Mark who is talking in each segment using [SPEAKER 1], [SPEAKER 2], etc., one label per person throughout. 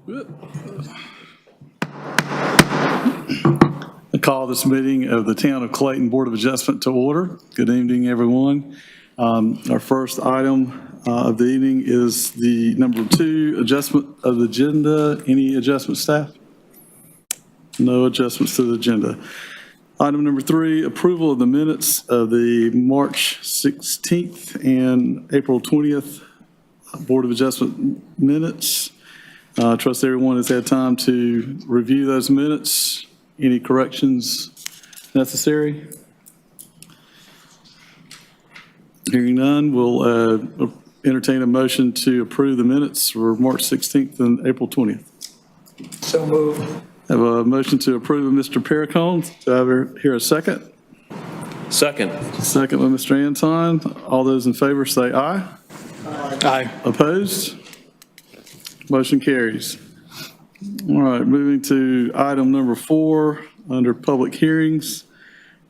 [SPEAKER 1] I call this meeting of the Town of Clayton Board of Adjustment to order. Good evening, everyone. Our first item of the evening is the number 2 adjustment of the agenda. Any adjustment, staff? No adjustments to the agenda. Item number 3, approval of the minutes of the March 16th and April 20th Board of Adjustment minutes. I trust everyone has had time to review those minutes. Any corrections necessary? Hearing none, we'll entertain a motion to approve the minutes for March 16th and April 20th.
[SPEAKER 2] So moved.
[SPEAKER 1] I have a motion to approve of Mr. Perricone. Do I hear a second?
[SPEAKER 3] Second.
[SPEAKER 1] Second by Mr. Anton. All those in favor say aye.
[SPEAKER 3] Aye.
[SPEAKER 1] Opposed? Motion carries. All right, moving to item number 4 under public hearings.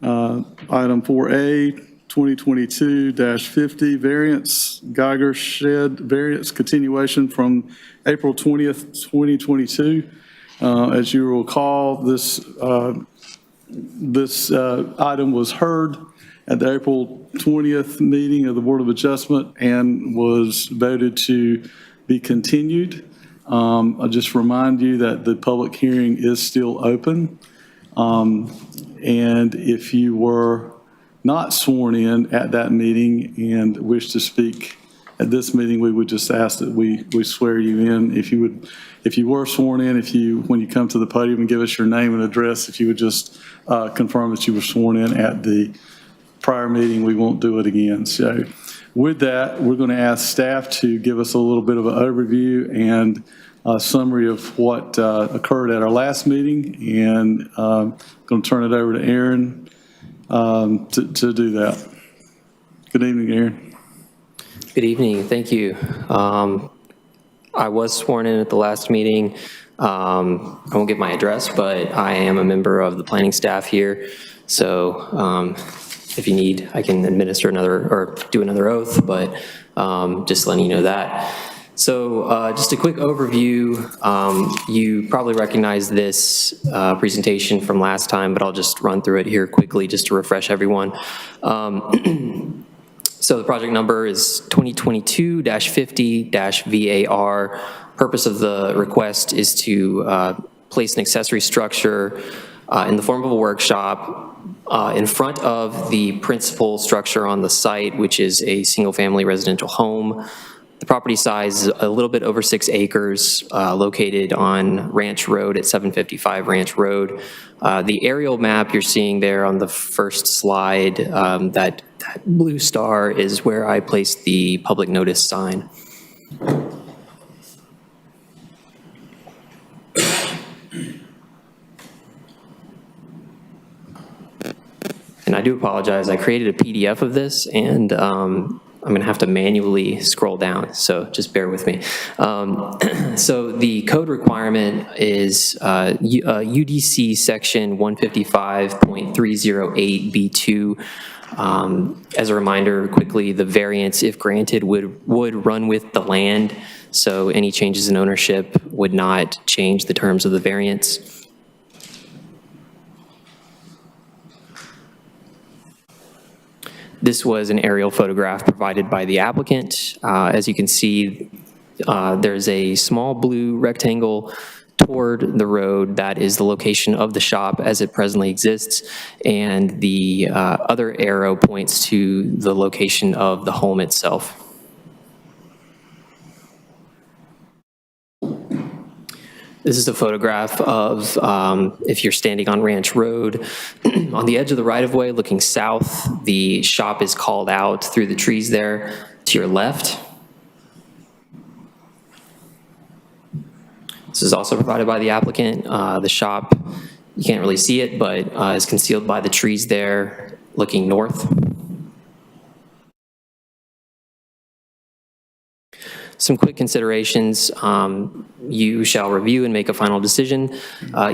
[SPEAKER 1] Item 4A, 2022-50 variance, Geiger Shed variance continuation from April 20th, 2022. As you recall, this item was heard at the April 20th meeting of the Board of Adjustment and was voted to be continued. I'll just remind you that the public hearing is still open. And if you were not sworn in at that meeting and wish to speak at this meeting, we would just ask that we swear you in. If you were sworn in, when you come to the podium and give us your name and address, if you would just confirm that you were sworn in at the prior meeting, we won't do it again. So with that, we're going to ask staff to give us a little bit of an overview and a summary of what occurred at our last meeting, and I'm going to turn it over to Aaron to do that. Good evening, Aaron.
[SPEAKER 4] Good evening. Thank you. I was sworn in at the last meeting. I won't give my address, but I am a member of the planning staff here. So if you need, I can administer another or do another oath, but just letting you know that. So just a quick overview. You probably recognize this presentation from last time, but I'll just run through it here quickly just to refresh everyone. So the project number is 2022-50-VAR. Purpose of the request is to place an accessory structure in the form of a workshop in front of the principal structure on the site, which is a single-family residential home. The property size is a little bit over 6 acres, located on Ranch Road at 755 Ranch Road. The aerial map you're seeing there on the first slide, that blue star is where I placed the public notice sign. And I do apologize, I created a PDF of this, and I'm going to have to manually scroll down, so just bear with me. So the code requirement is UDC section 155.308B2. As a reminder, quickly, the variance, if granted, would run with the land, so any changes in ownership would not change the terms of the variance. This was an aerial photograph provided by the applicant. As you can see, there's a small blue rectangle toward the road. That is the location of the shop as it presently exists, and the other arrow points to the location of the home itself. This is a photograph of if you're standing on Ranch Road. On the edge of the right-of-way looking south, the shop is called out through the trees there to your left. This is also provided by the applicant. The shop, you can't really see it, but is concealed by the trees there looking north. Some quick considerations. You shall review and make a final decision.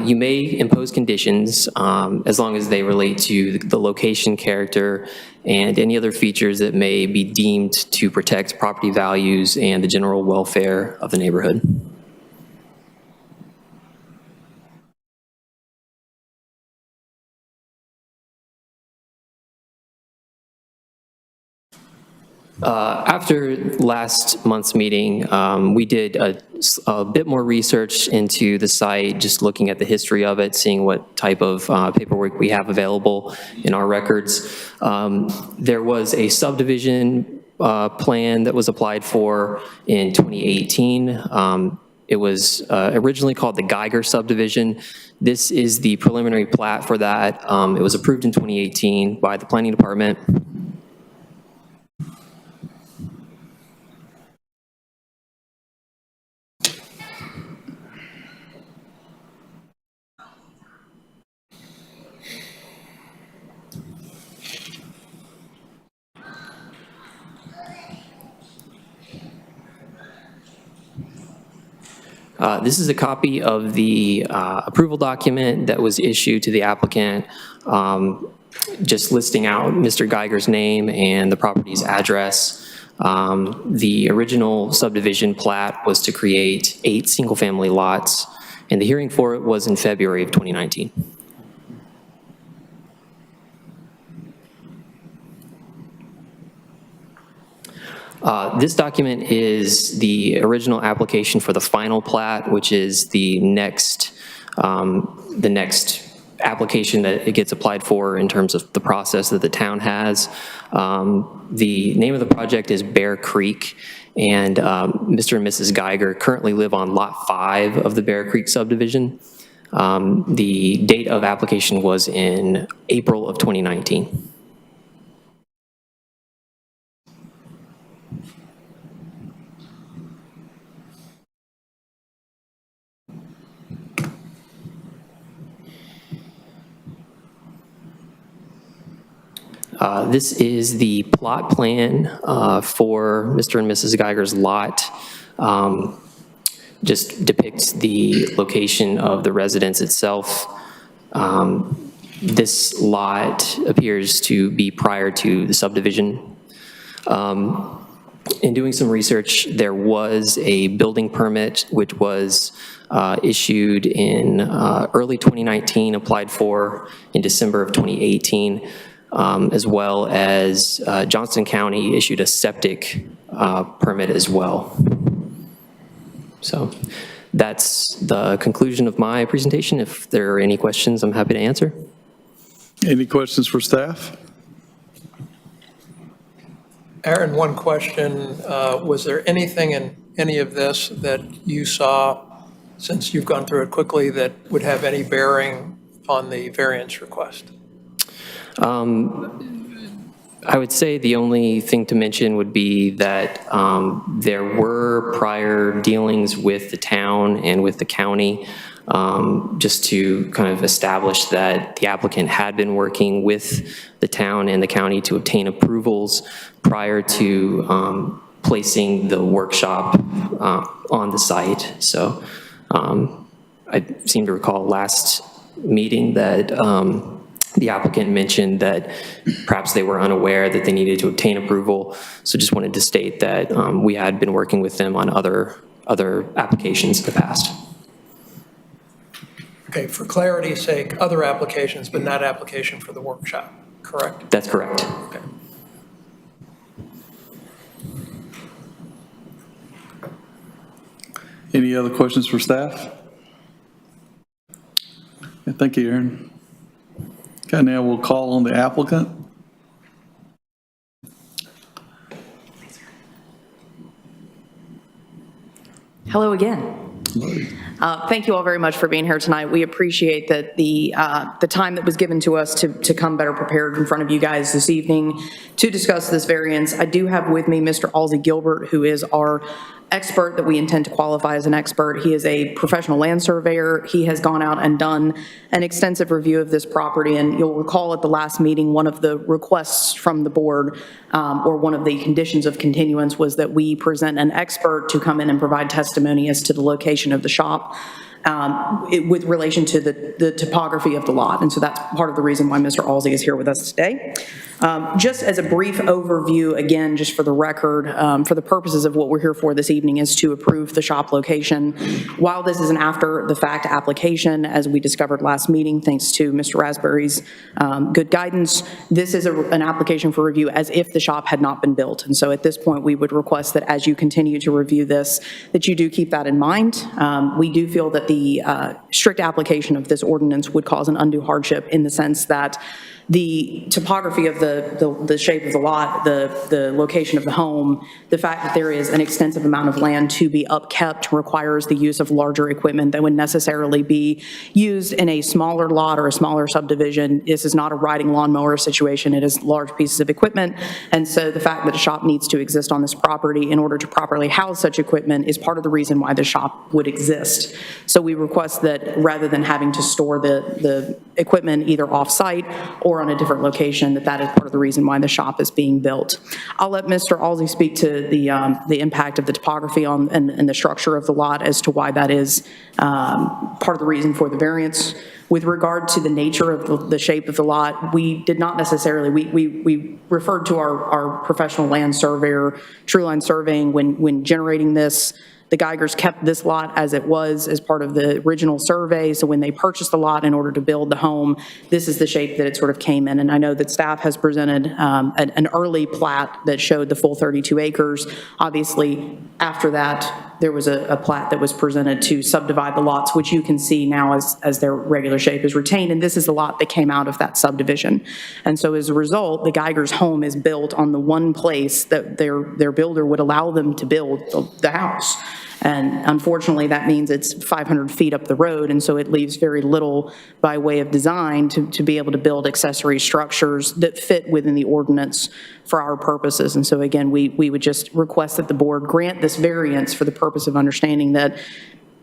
[SPEAKER 4] You may impose conditions as long as they relate to the location, character, and any other features that may be deemed to protect property values and the general welfare of the neighborhood. After last month's meeting, we did a bit more research into the site, just looking at the history of it, seeing what type of paperwork we have available in our records. There was a subdivision plan that was applied for in 2018. It was originally called the Geiger subdivision. This is the preliminary plat for that. It was approved in 2018 by the Planning Department. This is a copy of the approval document that was issued to the applicant, just listing out Mr. Geiger's name and the property's address. The original subdivision plat was to create 8 single-family lots, and the hearing for it was in February of 2019. This document is the original application for the final plat, which is the next application that it gets applied for in terms of the process that the town has. The name of the project is Bear Creek, and Mr. and Mrs. Geiger currently live on Lot 5 of the Bear Creek subdivision. The date of application was in April of 2019. This is the plot plan for Mr. and Mrs. Geiger's lot. Just depicts the location of the residence itself. This lot appears to be prior to the subdivision. In doing some research, there was a building permit which was issued in early 2019, applied for in December of 2018. As well as Johnston County issued a septic permit as well. So that's the conclusion of my presentation. If there are any questions, I'm happy to answer.
[SPEAKER 1] Any questions for staff?
[SPEAKER 2] Aaron, one question. Was there anything in any of this that you saw, since you've gone through it quickly, that would have any bearing on the variance request?
[SPEAKER 4] I would say the only thing to mention would be that there were prior dealings with the town and with the county, just to kind of establish that the applicant had been working with the town and the county to obtain approvals prior to placing the workshop on the site. So I seem to recall last meeting that the applicant mentioned that perhaps they were unaware that they needed to obtain approval. So just wanted to state that we had been working with them on other applications in the past.
[SPEAKER 2] Okay, for clarity's sake, other applications, but not application for the workshop, correct?
[SPEAKER 4] That's correct.
[SPEAKER 2] Okay.
[SPEAKER 1] Any other questions for staff? Okay, thank you, Aaron. Okay, now we'll call on the applicant.
[SPEAKER 5] Hello again. Thank you all very much for being here tonight. We appreciate that the time that was given to us to come better prepared in front of you guys this evening to discuss this variance. I do have with me Mr. Alsey Gilbert, who is our expert that we intend to qualify as an expert. He is a professional land surveyor. He has gone out and done an extensive review of this property, and you'll recall at the last meeting, one of the requests from the board, or one of the conditions of continuance, was that we present an expert to come in and provide testimony as to the location of the shop. with relation to the topography of the lot. And so that's part of the reason why Mr. Alsey is here with us today. Just as a brief overview, again, just for the record, for the purposes of what we're here for this evening is to approve the shop location. While this is an after-the-fact application, as we discovered last meeting, thanks to Mr. Raspberry's good guidance, this is an application for review as if the shop had not been built. And so at this point, we would request that as you continue to review this, that you do keep that in mind. We do feel that the strict application of this ordinance would cause an undue hardship in the sense that the topography of the shape of the lot, the location of the home, the fact that there is an extensive amount of land to be upkept requires the use of larger equipment that would necessarily be used in a smaller lot or a smaller subdivision. This is not a riding lawnmower situation. It is large pieces of equipment. And so the fact that a shop needs to exist on this property in order to properly house such equipment is part of the reason why the shop would exist. So we request that rather than having to store the equipment either off-site or on a different location, that is part of the reason why the shop is being built. I'll let Mr. Alsey speak to the impact of the topography on and the structure of the lot as to why that is part of the reason for the variance. With regard to the nature of the shape of the lot, we did not necessarily, we referred to our professional land surveyor, True Line Surveying, when generating this. The Geigers kept this lot as it was as part of the original survey, so when they purchased the lot in order to build the home, this is the shape that it sort of came in. And I know that staff has presented an early plat that showed the full 32 acres. Obviously, after that, there was a plat that was presented to subdivide the lots, which you can see now as their regular shape is retained, and this is the lot that came out of that subdivision. And so as a result, the Geigers' home is built on the one place that their builder would allow them to build the house. And unfortunately, that means it's 500 feet up the road, and so it leaves very little by way of design to be able to build accessory structures that fit within the ordinance for our purposes. And so again, we would just request that the board grant this variance for the purpose of understanding that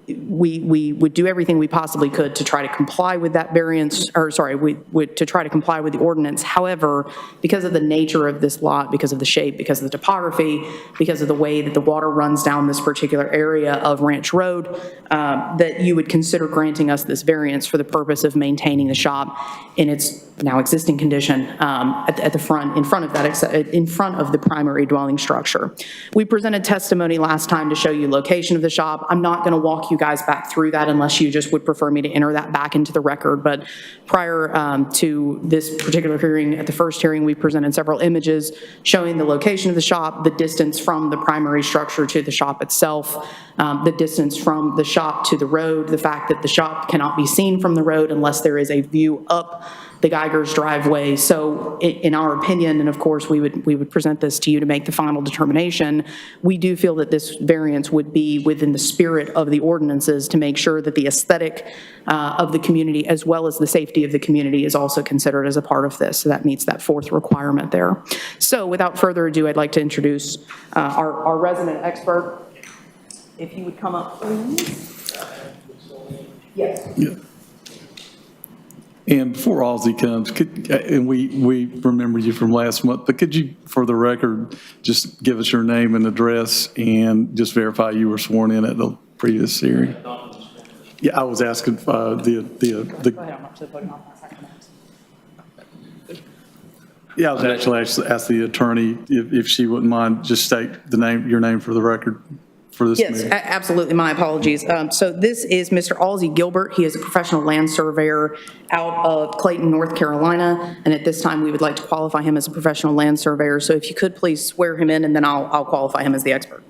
[SPEAKER 5] we would do everything we possibly could to try to comply with that variance, or sorry, to try to comply with the ordinance. However, because of the nature of this lot, because of the shape, because of the topography, because of the way that the water runs down this particular area of Ranch Road, that you would consider granting us this variance for the purpose of maintaining the shop in its now existing condition at the front, in front of the primary dwelling structure. We presented testimony last time to show you location of the shop. I'm not going to walk you guys back through that unless you just would prefer me to enter that back into the record. But prior to this particular hearing, at the first hearing, we presented several images showing the location of the shop, the distance from the primary structure to the shop itself, the distance from the shop to the road, the fact that the shop cannot be seen from the road unless there is a view up the Geigers' driveway. So in our opinion, and of course we would present this to you to make the final determination, we do feel that this variance would be within the spirit of the ordinances to make sure that the aesthetic of the community as well as the safety of the community is also considered as a part of this. So that meets that fourth requirement there. So without further ado, I'd like to introduce our resident expert. If he would come up, please. Yes.
[SPEAKER 1] Yeah. And before Ozzy comes, and we remember you from last month, but could you, for the record, just give us your name and address and just verify you were sworn in at the previous hearing? Yeah, I was asking
[SPEAKER 5] Go ahead, I'm up to the podium.
[SPEAKER 1] Yeah, I was actually asked the attorney if she wouldn't mind just state your name for the record. For this
[SPEAKER 5] yes,
[SPEAKER 1] meeting.
[SPEAKER 5] Absolutely. My apologies. So this is Mr. Alsey Gilbert. He is a professional land surveyor out of Clayton, North Carolina. And at this time, we would like to qualify him as a professional land surveyor. So if you could please swear him in, and then I'll qualify him as the expert.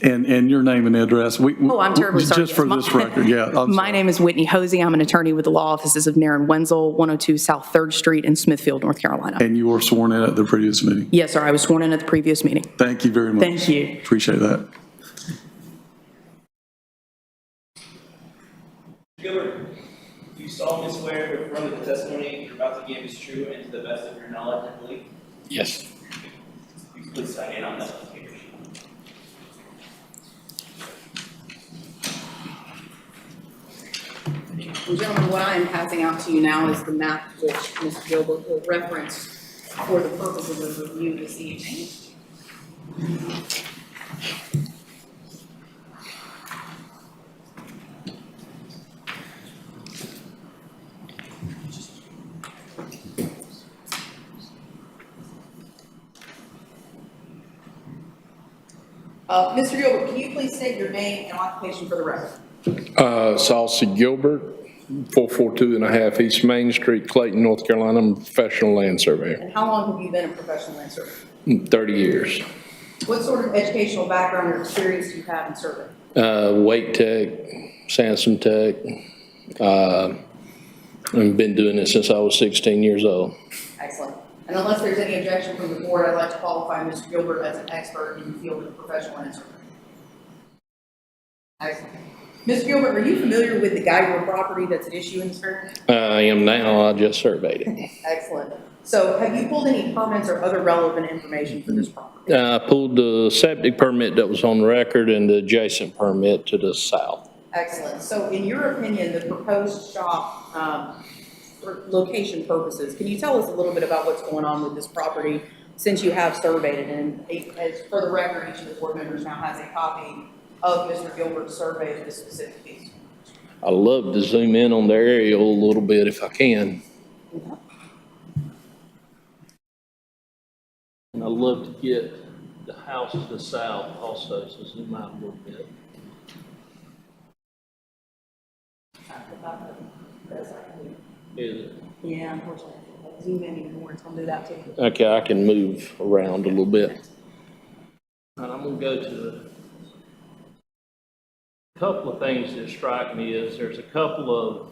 [SPEAKER 1] And your name and address.
[SPEAKER 5] I'm terribly sorry.
[SPEAKER 1] Just for this record, yeah.
[SPEAKER 5] My name is Whitney Hosey. I'm an attorney with the law offices of Nairn Wenzel, 102 South 3rd Street in Smithfield, North Carolina.
[SPEAKER 1] And you were sworn in at the previous meeting?
[SPEAKER 5] Yes, sir. I was sworn in at the previous meeting.
[SPEAKER 1] Thank you very much.
[SPEAKER 5] Thank you.
[SPEAKER 1] Appreciate that.
[SPEAKER 6] Gilbert, do you solemnly swear to affirm that the testimony you're about to give is true and to the best of your knowledge and belief?
[SPEAKER 3] Yes.
[SPEAKER 6] You please sign in on that application.
[SPEAKER 5] And gentlemen, what I am passing out to you now is the map which Mr. Gilbert will reference for the purposes of review this evening. Mr. Gilbert, can you please state your name and occupation for the record?
[SPEAKER 7] Saucy Gilbert, 442.5 East Main Street, Clayton, North Carolina. I'm a professional land surveyor.
[SPEAKER 5] And how long have you been a professional land surveyor?
[SPEAKER 7] 30 years.
[SPEAKER 5] What sort of educational background or experience do you have in surveying?
[SPEAKER 7] Wake Tech, Sansom Tech. I've been doing it since I was 16 years old.
[SPEAKER 5] Excellent. And unless there's any objection from the board, I'd like to qualify Mr. Gilbert as an expert in the field of professional land surveying. Excellent. Mr. Gilbert, are you familiar with the Geiger property that's at issue in this area?
[SPEAKER 7] I am now. I just surveyed it.
[SPEAKER 5] Excellent. So have you pulled any permits or other relevant information for this property?
[SPEAKER 7] I pulled the septic permit that was on record and the adjacent permit to the south.
[SPEAKER 5] Excellent. So in your opinion, the proposed shop, for location purposes, can you tell us a little bit about what's going on with this property since you have surveyed it? And as for the record, each of the board members now has a copy of Mr. Gilbert's survey of this specific piece.
[SPEAKER 7] I love to zoom in on the aerial a little bit if I can. And I love to get the house to the south also, so zoom out a little bit. Is it?
[SPEAKER 5] Yeah, unfortunately, zoom in anymore, it's gonna do that too.
[SPEAKER 7] Okay, I can move around a little bit. And I'm gonna go to a couple of things that strike me is there's a couple of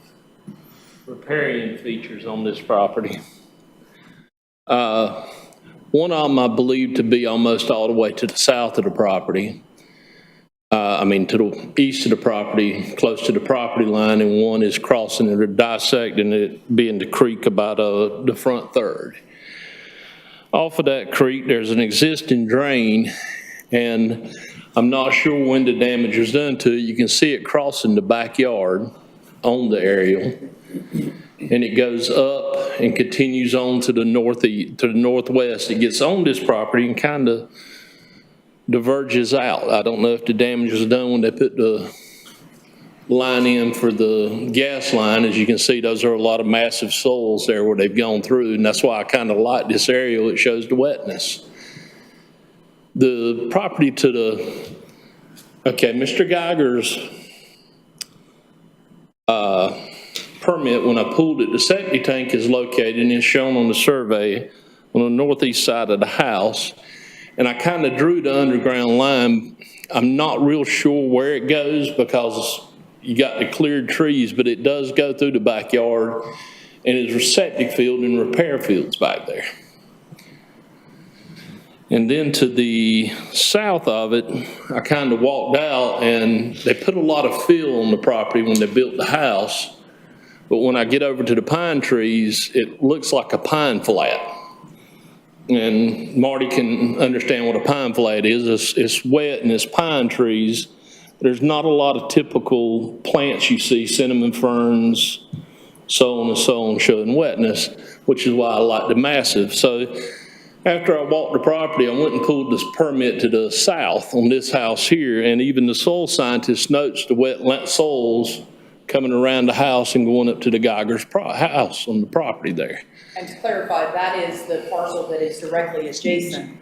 [SPEAKER 7] riparian features on this property. One of them I believe to be almost all the way to the south of the property. To the east of the property, close to the property line, and one is crossing it or dissecting it, being the creek about the front third. Off of that creek, there's an existing drain, and I'm not sure when the damage was done to it. You can see it crossing the backyard on the aerial, and it goes up and continues on to the northwest. It gets on this property and kind of diverges out. I don't know if the damage was done when they put the line in for the gas line. As you can see, those are a lot of massive soils there where they've gone through, and that's why I kind of like this aerial. It shows the wetness. The property to the, okay, Mr. Geiger's permit, when I pulled it, the septic tank is located and is shown on the survey on the northeast side of the house. And I kind of drew the underground line. I'm not real sure where it goes because you got the cleared trees, but it does go through the backyard, and there's a septic field and repair fields back there. And then to the south of it, I kind of walked out, and they put a lot of fill on the property when they built the house. But when I get over to the pine trees, it looks like a pine flat. And Marty can understand what a pine flat is. It's wet and it's pine trees. There's not a lot of typical plants you see, cinnamon ferns, so on and so on, showing wetness, which is why I like the massive. So after I walked the property, I went and pulled this permit to the south on this house here, and even the soil scientist notes the wet soils coming around the house and going up to the Geiger's house on the property there.
[SPEAKER 5] And to clarify, that is the parcel that is directly adjacent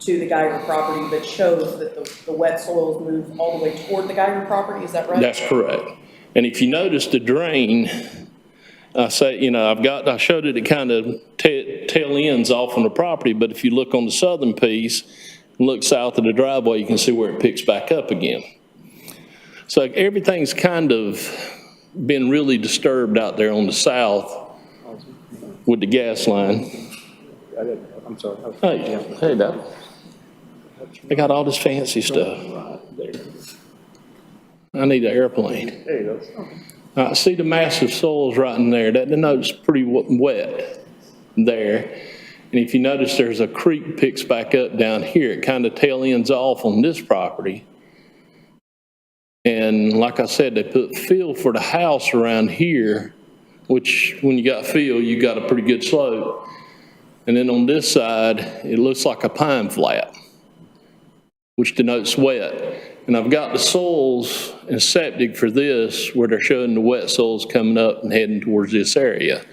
[SPEAKER 5] to the Geiger property, but shows that the wet soils move all the way toward the Geiger property, is that right?
[SPEAKER 7] That's correct. And if you notice the drain, I showed it kind of tail ends off on the property, but if you look on the southern piece and look south of the driveway, you can see where it picks back up again. So everything's kind of been really disturbed out there on the south with the gas line.
[SPEAKER 3] I'm sorry.
[SPEAKER 7] Hey, Doc. They got all this fancy stuff. I need an airplane.
[SPEAKER 3] There you go.
[SPEAKER 7] See the massive soils right in there. That denotes pretty wet there. And if you notice, there's a creek picks back up down here. It kind of tail ends off on this property. And like I said, they put fill for the house around here, which when you got fill, you got a pretty good slope. And then on this side, it looks like a pine flat, which denotes wet. And I've got the soils and septic for this where they're showing the wet soils coming up and heading towards this area.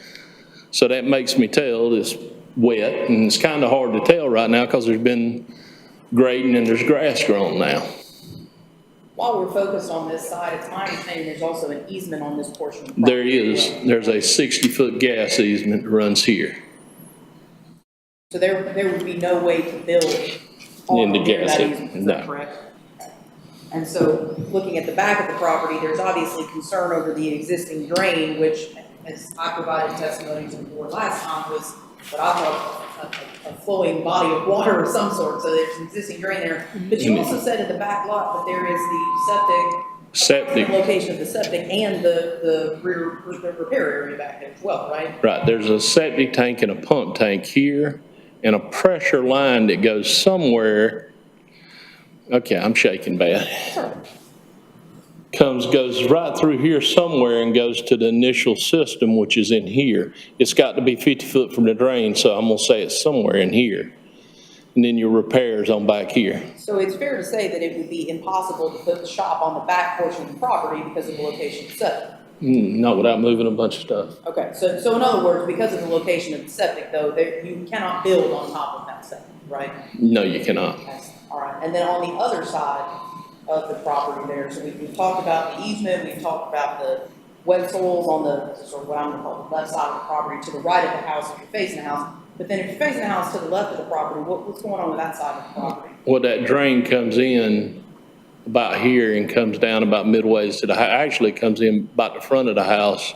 [SPEAKER 7] So that makes me tell it's wet, and it's kind of hard to tell right now because there's been grading and there's grass growing now.
[SPEAKER 5] While we're focused on this side, it's my understanding there's also an easement on this portion of the
[SPEAKER 7] There
[SPEAKER 5] property.
[SPEAKER 7] is, there's a 60-foot gas easement that runs here.
[SPEAKER 5] So there would be no way to build on
[SPEAKER 7] In the
[SPEAKER 5] or near
[SPEAKER 7] gas
[SPEAKER 5] that
[SPEAKER 7] easement,
[SPEAKER 5] easement, is that
[SPEAKER 7] no.
[SPEAKER 5] correct? And so, looking at the back of the property, there's obviously concern over the existing drain, which, as I provided testimony to the board last time, was what I thought a flowing body of water of some sort, so there's an existing drain there. But you also said in the back lot that there is the
[SPEAKER 7] Septic,
[SPEAKER 5] the location of the septic and the repair area back there as well, right?
[SPEAKER 7] right, there's a septic tank and a pump tank here and a pressure line that goes somewhere. Okay, I'm shaking bad. Goes right through here somewhere and goes to the initial system, which is in here. It's got to be 50 foot from the drain, so I'm gonna say it's somewhere in here. And then your repairs on back here.
[SPEAKER 5] So it's fair to say that it would be impossible to put the shop on the back portion of the property because of the location of the septic?
[SPEAKER 7] Not without moving a bunch of stuff.
[SPEAKER 5] Okay, so in other words, because of the location of the septic though, you cannot build on top of that septic, right?
[SPEAKER 7] No, you cannot.
[SPEAKER 5] Yes. All right, and then on the other side of the property there, so we've talked about the easement, we've talked about the wet soils on the, sort of what I'm gonna call the left side of the property to the right of the house if you're facing the house. But then if you're facing the house to the left of the property, what's going on with that side of the property?
[SPEAKER 7] Well, that drain comes in about here and comes down about midways to the, actually comes in about the front of the house,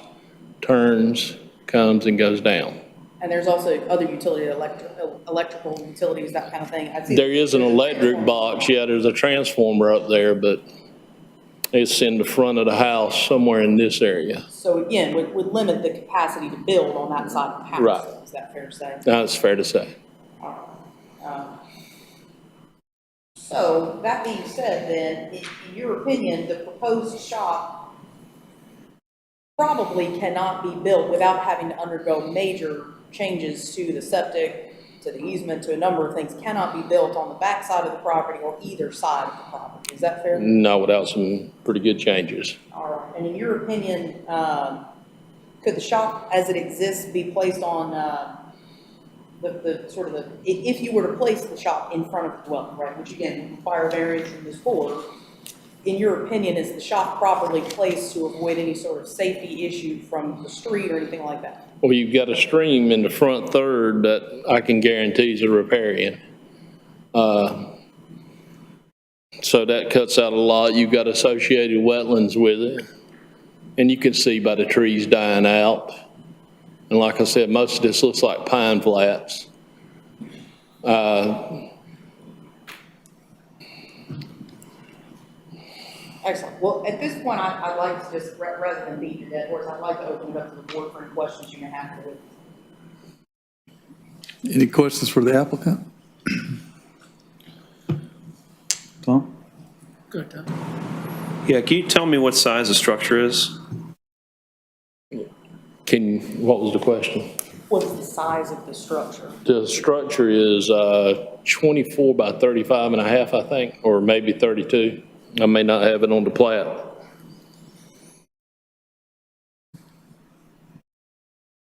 [SPEAKER 7] turns, comes and goes down.
[SPEAKER 5] And there's also other utility, electrical utilities, that kind of thing. I see
[SPEAKER 7] There is an electric box, yeah, there's a transformer up there, but it's in the front of the house, somewhere in this area.
[SPEAKER 5] So again, would limit the capacity to build on that side of the house.
[SPEAKER 7] Right.
[SPEAKER 5] Is that fair to say?
[SPEAKER 7] That's fair to say.
[SPEAKER 5] So that being said, then, in your opinion, the proposed shop probably cannot be built without having to undergo major changes to the septic, to the easement, to a number of things, cannot be built on the back side of the property or either side of the property. Is that fair?
[SPEAKER 7] No, without some pretty good changes.
[SPEAKER 5] All right. And in your opinion, could the shop as it exists be placed on if you were to place the shop in front of the dwelling, right, which again would require variance from this board, in your opinion, is the shop properly placed to avoid any sort of safety issue from the street or anything like that?
[SPEAKER 7] Well, you've got a stream in the front third that I can guarantee is a riparian. So that cuts out a lot. You've got associated wetlands with it. And you can see by the trees dying out. And like I said, most of this looks like pine flats.
[SPEAKER 5] Excellent. Well, at this point, I'd like to just, rather than beat the dead horse, I'd like to open it up to the board for any questions you may have for it.
[SPEAKER 1] Any questions for the applicant? Tom?
[SPEAKER 8] Yeah, can you tell me what size the structure is?
[SPEAKER 7] What was the question?
[SPEAKER 5] What's the size of the structure?
[SPEAKER 7] The structure is 24 by 35 and a half, I think, or maybe 32. I may not have it on the plat.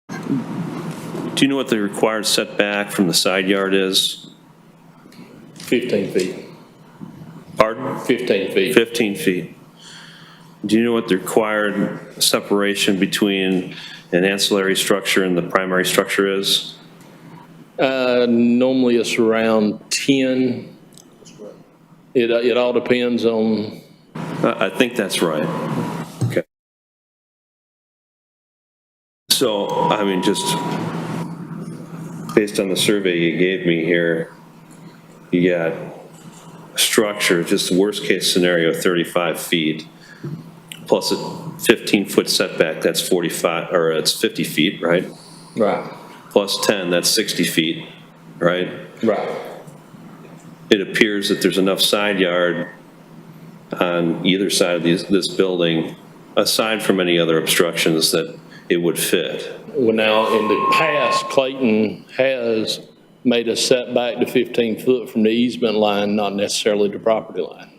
[SPEAKER 8] Do you know what the required setback from the side yard is?
[SPEAKER 7] 15 feet.
[SPEAKER 8] Pardon?
[SPEAKER 7] 15 feet.
[SPEAKER 8] 15 feet. Do you know what the required separation between an ancillary structure and the primary structure is?
[SPEAKER 7] Normally it's around 10. It all depends on.
[SPEAKER 8] I think that's right. Okay. So, I mean, just based on the survey you gave me here, you got structure, just the worst case scenario, 35 feet, plus a 15-foot setback, that's 45, or it's 50 feet, right?
[SPEAKER 7] Right.
[SPEAKER 8] Plus 10, that's 60 feet, right?
[SPEAKER 7] Right.
[SPEAKER 8] It appears that there's enough side yard on either side of this building, aside from any other obstructions, that it would fit.
[SPEAKER 7] Well, now, in the past, Clayton has made a setback to 15 foot from the easement line, not necessarily the property line.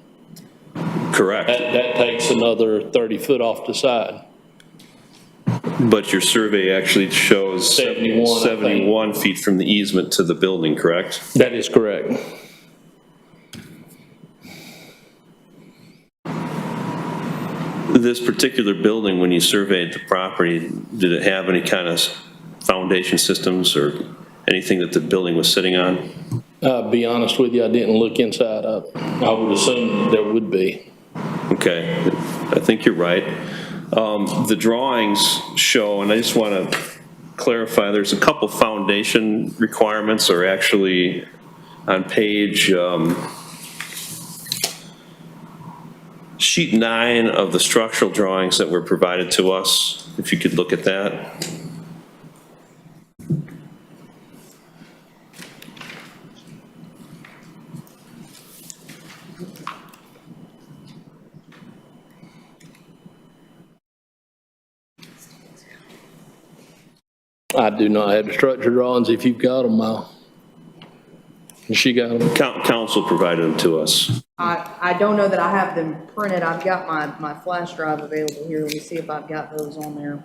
[SPEAKER 8] Correct.
[SPEAKER 7] That takes another 30 foot off the side.
[SPEAKER 8] But your survey actually shows
[SPEAKER 7] 71,
[SPEAKER 8] 71 feet from the easement to the building, correct?
[SPEAKER 7] That is correct.
[SPEAKER 8] This particular building, when you surveyed the property, did it have any kind of foundation systems or anything that the building was sitting on?
[SPEAKER 7] Be honest with you, I didn't look inside of it. I would assume there would be.
[SPEAKER 8] Okay, I think you're right. The drawings show, and I just want to clarify, there's a couple foundation requirements are actually on page sheet 9 of the structural drawings that were provided to us, if you could look at that.
[SPEAKER 7] I do not have the structure drawings. If you've got them, has she got them?
[SPEAKER 8] Council provided them to us.
[SPEAKER 5] I don't know that I have them printed. I've got my flash drive available here. Let me see if I've got those on there.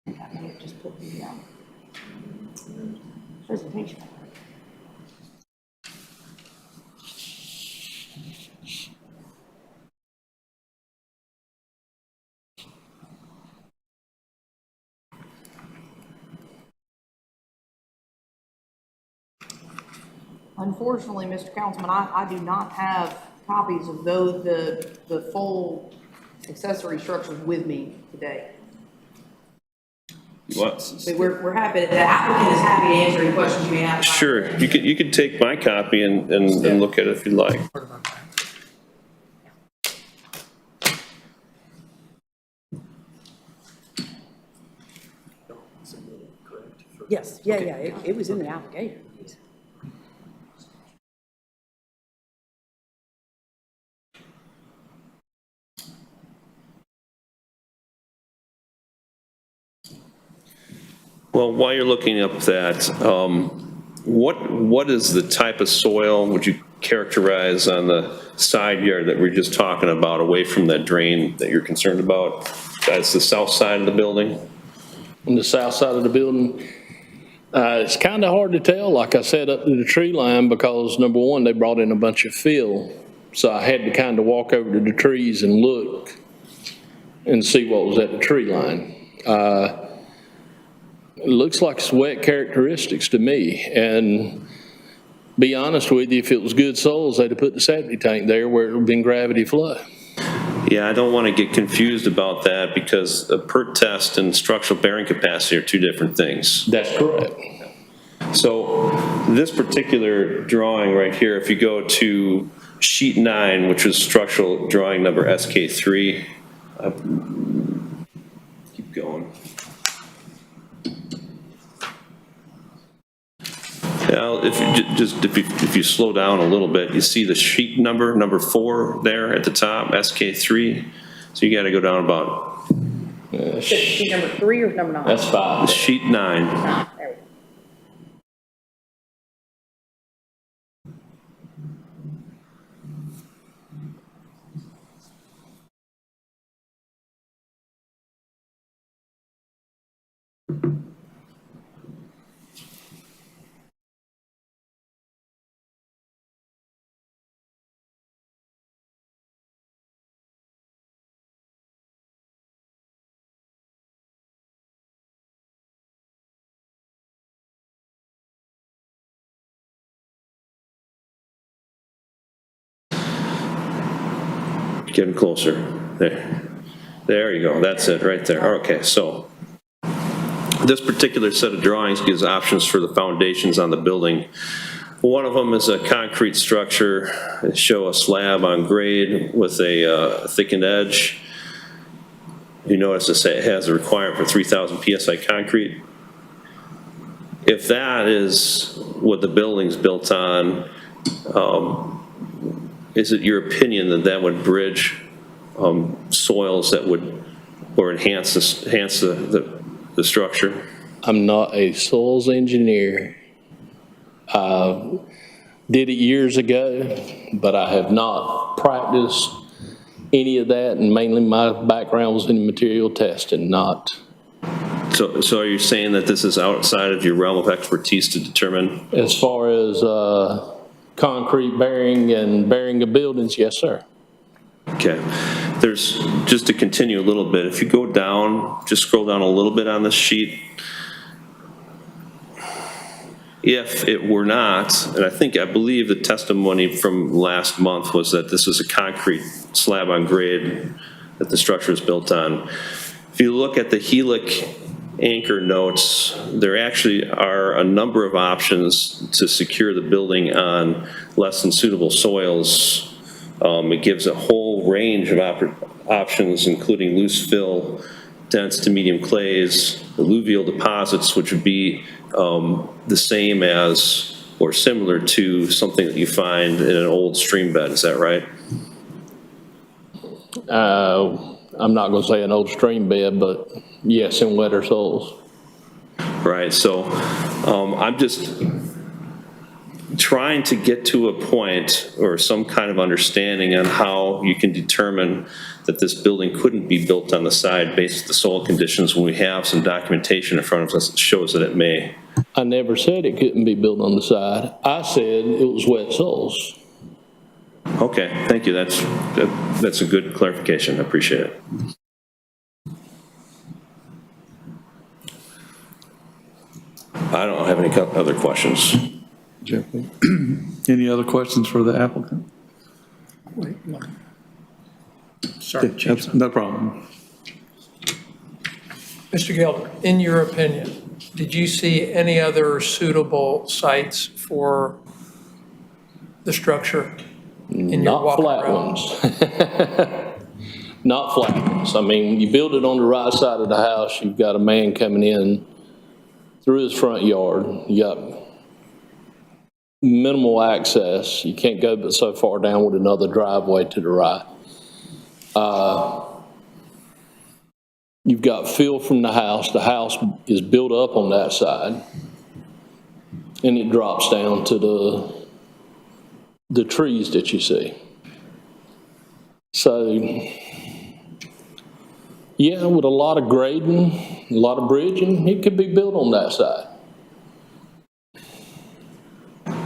[SPEAKER 5] I may have just put the presentation. Unfortunately, Mr. Councilman, I do not have copies of those, the full accessory structures with me today.
[SPEAKER 8] What?
[SPEAKER 5] But we're happy, the applicant is happy to answer any questions you may have.
[SPEAKER 8] Sure, you could take my copy and look at it if you'd like.
[SPEAKER 9] Yes, yeah, it was in the application.
[SPEAKER 8] Well, while you're looking up that, what is the type of soil would you characterize on the side yard that we're just talking about, away from that drain that you're concerned about? That's the south side of the building?
[SPEAKER 7] On the south side of the building, it's kind of hard to tell, like I said, up to the tree line, because number one, they brought in a bunch of fill. So I had to kind of walk over to the trees and look and see what was at the tree line. It looks like it's wet characteristics to me, and be honest with you, if it was good soils, they'd have put the septic tank there where it would have been gravity flow.
[SPEAKER 8] Yeah, I don't want to get confused about that, because a PERT test and structural bearing capacity are two different things.
[SPEAKER 7] That's correct.
[SPEAKER 8] So this particular drawing right here, if you go to sheet 9, which was structural drawing number SK3, keep going. Now, if you slow down a little bit, you see the sheet number 4 there at the top, SK3. So you got to go down about.
[SPEAKER 5] Sheet number 3 or number 9?
[SPEAKER 7] That's 5.
[SPEAKER 8] Sheet 9.
[SPEAKER 5] There we go.
[SPEAKER 8] Getting closer. There you go. That's it right there. Okay, so this particular set of drawings gives options for the foundations on the building. One of them is a concrete structure. They show a slab on grade with a thickened edge. You notice it has a requirement for 3,000 PSI concrete. If that is what the building's built on, is it your opinion that that would bridge soils that would, or enhance the structure?
[SPEAKER 7] I'm not a soils engineer. Did it years ago, but I have not practiced any of that, and mainly my background was in material testing, not
[SPEAKER 8] So are you saying that this is outside of your realm of expertise to determine?
[SPEAKER 7] As far as concrete bearing and bearing of buildings, yes, sir.
[SPEAKER 8] Okay. There's, just to continue a little bit, if you go down, just scroll down a little bit on this sheet. If it were not, and I believe the testimony from last month was that this is a concrete slab on grade that the structure is built on. If you look at the Helic anchor notes, there actually are a number of options to secure the building on less than suitable soils. It gives a whole range of options, including loose fill, dense to medium clays, alluvial deposits, which would be the same as or similar to something that you find in an old stream bed. Is that right?
[SPEAKER 7] I'm not going to say an old stream bed, but yes, in wetter soils.
[SPEAKER 8] Right. So I'm just trying to get to a point or some kind of understanding on how you can determine that this building couldn't be built on the side based on the soil conditions when we have some documentation in front of us that shows that it may.
[SPEAKER 7] I never said it couldn't be built on the side. I said it was wet soils.
[SPEAKER 8] Okay, thank you. That's a good clarification. I appreciate it. I don't have any other questions.
[SPEAKER 1] Jeffrey. Any other questions for the applicant?
[SPEAKER 2] Wait, sorry, Chief.
[SPEAKER 1] No problem.
[SPEAKER 2] Mr. Gilbert, in your opinion, did you see any other suitable sites for the structure in your
[SPEAKER 7] Not
[SPEAKER 2] walking
[SPEAKER 7] flat
[SPEAKER 2] around?
[SPEAKER 7] ones. Not flat ones. I mean, you build it on the right side of the house, you've got a man coming in through his front yard. You got minimal access. You can't go but so far down with another driveway to the right. You've got fill from the house. The house is built up on that side, and it drops down to the trees that you see. So, yeah, with a lot of grading, a lot of bridging, it could be built on that side.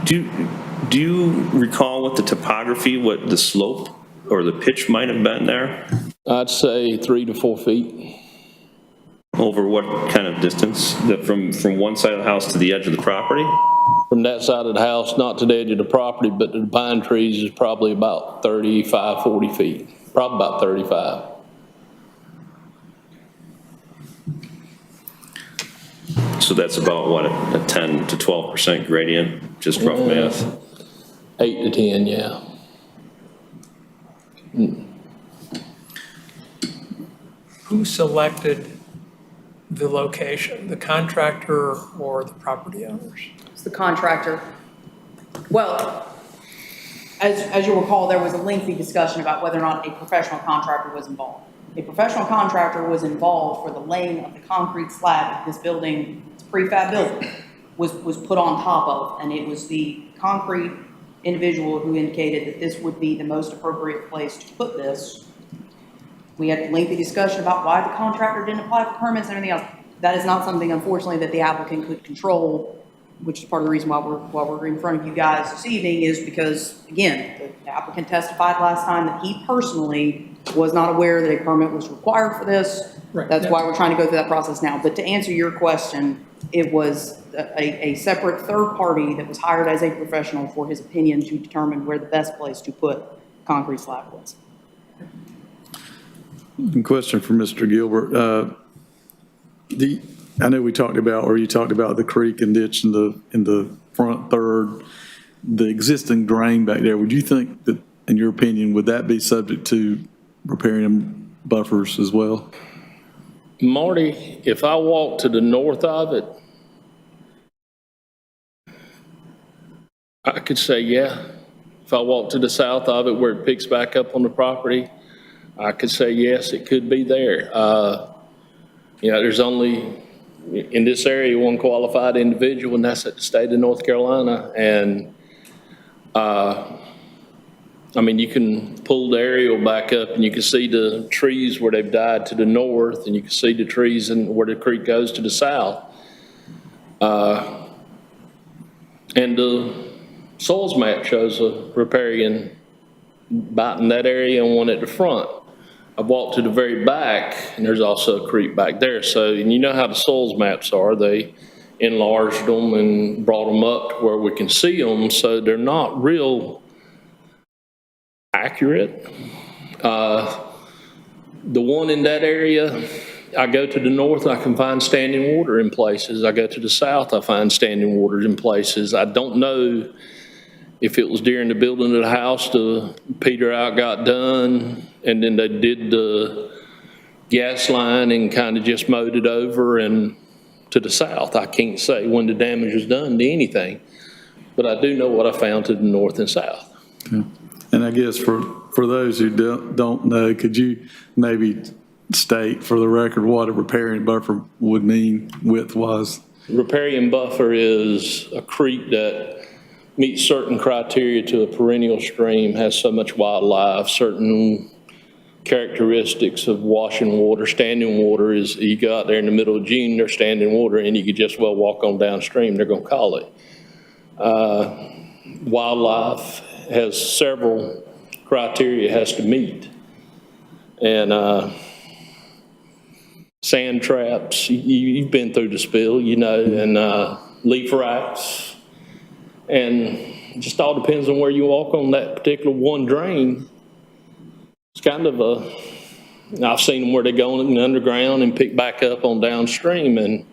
[SPEAKER 8] Do you recall what the topography, what the slope or the pitch might have been there?
[SPEAKER 7] I'd say 3 to 4 feet.
[SPEAKER 8] Over what kind of distance? From one side of the house to the edge of the property?
[SPEAKER 7] From that side of the house, not to the edge of the property, but to the pine trees is probably about 35, 40 feet. Probably about 35.
[SPEAKER 8] So that's about what, a 10 to 12% gradient, just rough math?
[SPEAKER 7] 8 to 10, yeah.
[SPEAKER 2] Who selected the location, the contractor or the property owners?
[SPEAKER 5] It's the contractor. Well, as you'll recall, there was a lengthy discussion about whether or not a professional contractor was involved. A professional contractor was involved for the laying of the concrete slab that this building, this prefab building, was put on top of, and it was the concrete individual who indicated that this would be the most appropriate place to put this. We had a lengthy discussion about why the contractor didn't apply for permits and everything else. That is not something, unfortunately, that the applicant could control, which is part of the reason why we're in front of you guys this evening, is because, again, the applicant testified last time that he personally was not aware that a permit was required for this.
[SPEAKER 2] Right.
[SPEAKER 5] That's why we're trying to go through that process now. But to answer your question, it was a separate third party that was hired as a professional for his opinion to determine where the best place to put concrete slab was.
[SPEAKER 1] Question for Mr. Gilbert. I know we talked about, or you talked about the creek and ditch in the front third, the existing drain back there. Would you think that, in your opinion, would that be subject to repairing buffers as well?
[SPEAKER 7] Marty, if I walk to the north of it, I could say, yeah. If I walk to the south of it where it picks back up on the property, I could say, yes, it could be there. There's only, in this area, one qualified individual, and that's at the state of North Carolina. And I mean, you can pull the aerial back up and you can see the trees where they've died to the north, and you can see the trees and where the creek goes to the south. And the soils map shows a riparian about in that area and one at the front. I've walked to the very back, and there's also a creek back there. So, and you know how the soils maps are. They enlarged them and brought them up to where we can see them, so they're not real accurate. The one in that area, I go to the north, I can find standing water in places. I go to the south, I find standing water in places. I don't know if it was during the building of the house, the peter out got done, and then they did the gas line and kind of just mowed it over and to the south. I can't say when the damage was done to anything, but I do know what I found to the north and south.
[SPEAKER 1] Okay. And I guess for those who don't know, could you maybe state for the record what a riparian buffer would mean width-wise?
[SPEAKER 7] Riparian buffer is a creek that meets certain criteria to a perennial stream, has so much wildlife, certain characteristics of washing water. Standing water is, you go out there in the middle of June, there's standing water, and you could just well walk on downstream, they're gonna call it. Wildlife has several criteria it has to meet. And sand traps, you've been through the spill, you know, and leaf racks. And it just all depends on where you walk on that particular one drain. It's kind of I've seen them where they go in the underground and pick back up on downstream, and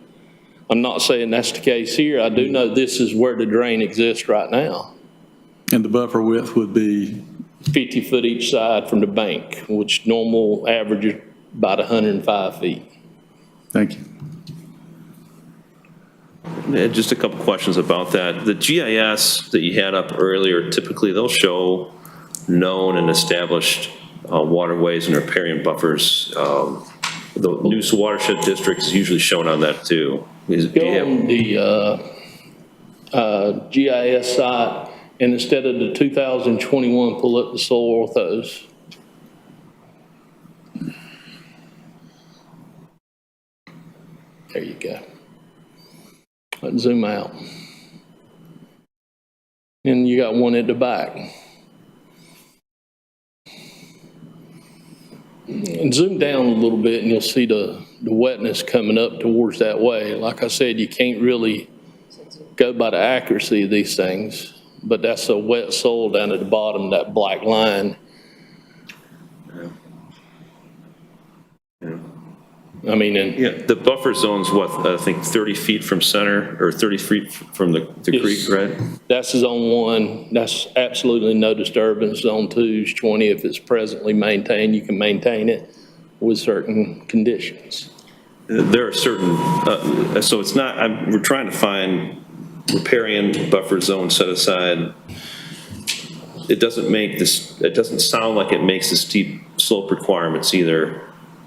[SPEAKER 7] I'm not saying that's the case here. I do know this is where the drain exists right now.
[SPEAKER 1] And the buffer width would be?
[SPEAKER 7] 50 foot each side from the bank, which normal average is about 105 feet.
[SPEAKER 1] Thank you.
[SPEAKER 8] Just a couple questions about that. The GIS that you had up earlier, typically they'll show known and established waterways and riparian buffers. The new watershed district is usually shown on that too.
[SPEAKER 7] Go on the GIS site, and instead of the 2021, pull up the soil orthos. There you go. Let's zoom out. And you got one at the back. And zoom down a little bit and you'll see the wetness coming up towards that way. Like I said, you can't really go by the accuracy of these things, but that's a wet soil down at the bottom, that black line. I mean,
[SPEAKER 8] Yeah, the buffer zone's what, I think 30 feet from center, or 30 feet from the creek, right?
[SPEAKER 7] That's zone 1. That's absolutely no disturbance. Zone 2 is 20. If it's presently maintained, you can maintain it with certain conditions.
[SPEAKER 8] There are certain, so it's not, we're trying to find riparian buffer zone set aside. It doesn't make this, it doesn't sound like it makes the steep slope requirements either.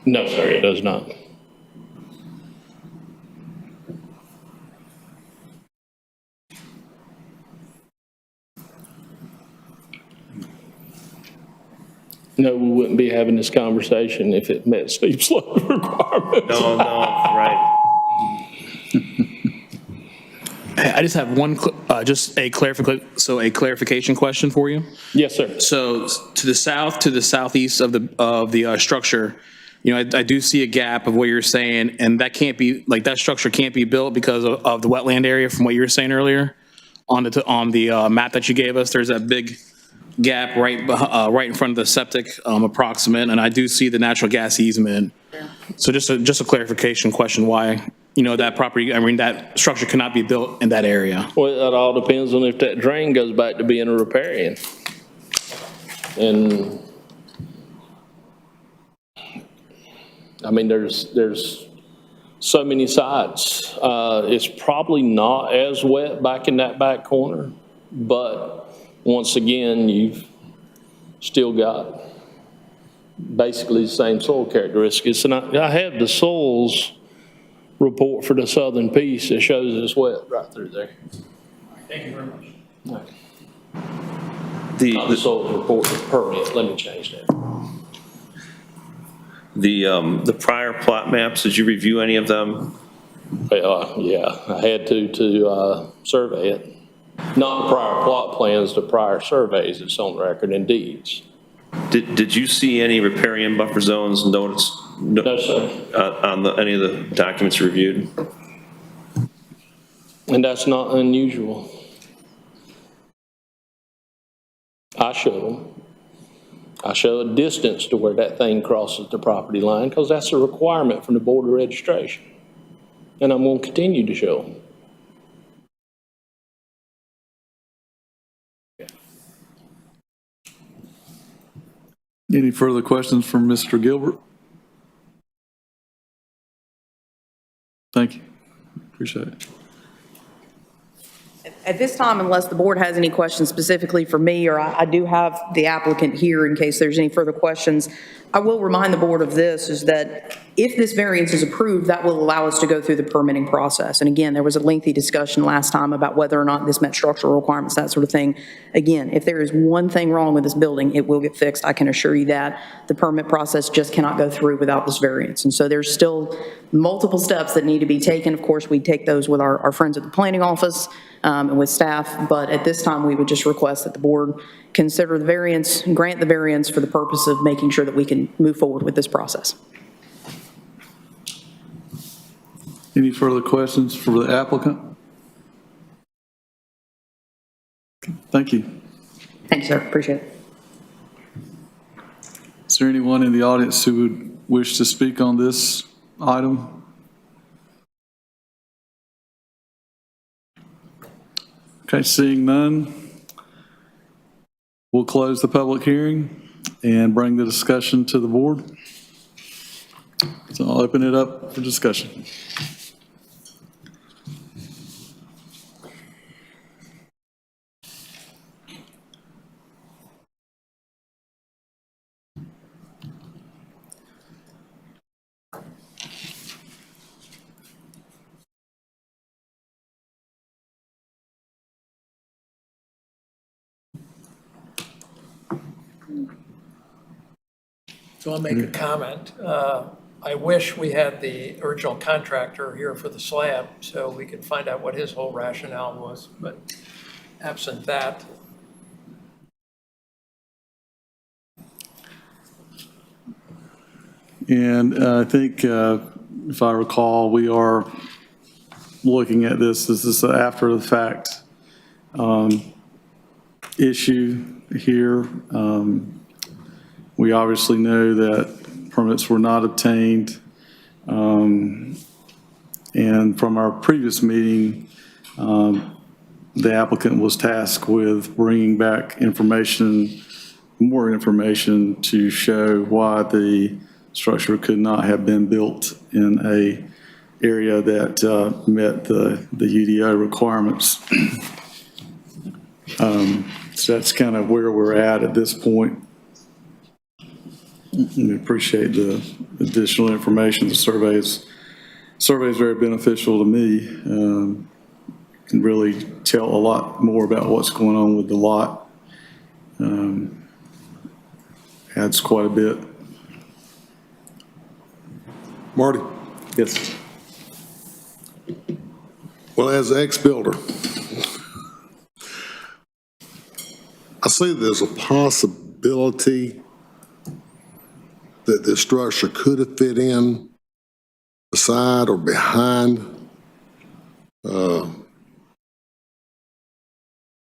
[SPEAKER 7] No, sir, it does not. No, we wouldn't be having this conversation if it met steep slope requirements.
[SPEAKER 8] No, right.
[SPEAKER 3] I just have one, just a clarification question for you.
[SPEAKER 7] Yes, sir.
[SPEAKER 3] So to the south, to the southeast of the structure, you know, I do see a gap of what you're saying, and that can't be, like, that structure can't be built because of the wetland area from what you were saying earlier on the map that you gave us. There's that big gap right in front of the septic approximate, and I do see the natural gas easement. So just a clarification question, why, you know, that property, I mean, that structure cannot be built in that area.
[SPEAKER 7] Well, that all depends on if that drain goes back to being a riparian. And I mean, there's so many sites. It's probably not as wet back in that back corner, but once again, you've still got basically the same soil characteristics. And I have the soils report for the southern piece that shows it's wet right through there.
[SPEAKER 3] Thank you very much.
[SPEAKER 7] All right. Not the soil report, the permit, let me change that.
[SPEAKER 8] The prior plot maps, did you review any of them?
[SPEAKER 7] Yeah, I had to survey it. Not the prior plot plans, the prior surveys that's on record and deeds.
[SPEAKER 8] Did you see any riparian buffer zones noticed?
[SPEAKER 7] No, sir.
[SPEAKER 8] On any of the documents reviewed?
[SPEAKER 7] And that's not unusual. I show them. I show a distance to where that thing crosses the property line because that's a requirement from the Board of Registration. And I'm going to continue to show them.
[SPEAKER 1] Any further questions from Mr. Gilbert? Thank you. Appreciate it.
[SPEAKER 5] At this time, unless the board has any questions specifically for me, or I do have the applicant here in case there's any further questions, I will remind the board of this, is that if this variance is approved, that will allow us to go through the permitting process. And again, there was a lengthy discussion last time about whether or not this met structural requirements, that sort of thing. Again, if there is one thing wrong with this building, it will get fixed. I can assure you that. The permit process just cannot go through without this variance. And so there's still multiple steps that need to be taken. Of course, we take those with our friends at the planning office and with staff, but at this time, we would just request that the board consider the variance, grant the variance for the purpose of making sure that we can move forward with this process.
[SPEAKER 1] Any further questions for the applicant? Thank you.
[SPEAKER 5] Thank you, sir. Appreciate it.
[SPEAKER 1] Is there anyone in the audience who would wish to speak on this item? Okay, seeing none, we'll close the public hearing and bring the discussion to the board. So I'll open it up for discussion.
[SPEAKER 2] So I'll make a comment. I wish we had the original contractor here for the slab so we could find out what his whole rationale was, but absent that.
[SPEAKER 1] And I think, if I recall, we are looking at this as an after-the-fact issue here. We obviously know that permits were not obtained. And from our previous meeting, the applicant was tasked with bringing back information, more information to show why the structure could not have been built in a area that met the UDO requirements. So that's kind of where we're at this point. We appreciate the additional information. The survey is very beneficial to me. Can really tell a lot more about what's going on with the lot. Adds quite a bit.
[SPEAKER 10] Marty,
[SPEAKER 1] Yes.
[SPEAKER 10] well, as an ex-builder, I see there's a possibility that this structure could have fit in beside or behind. But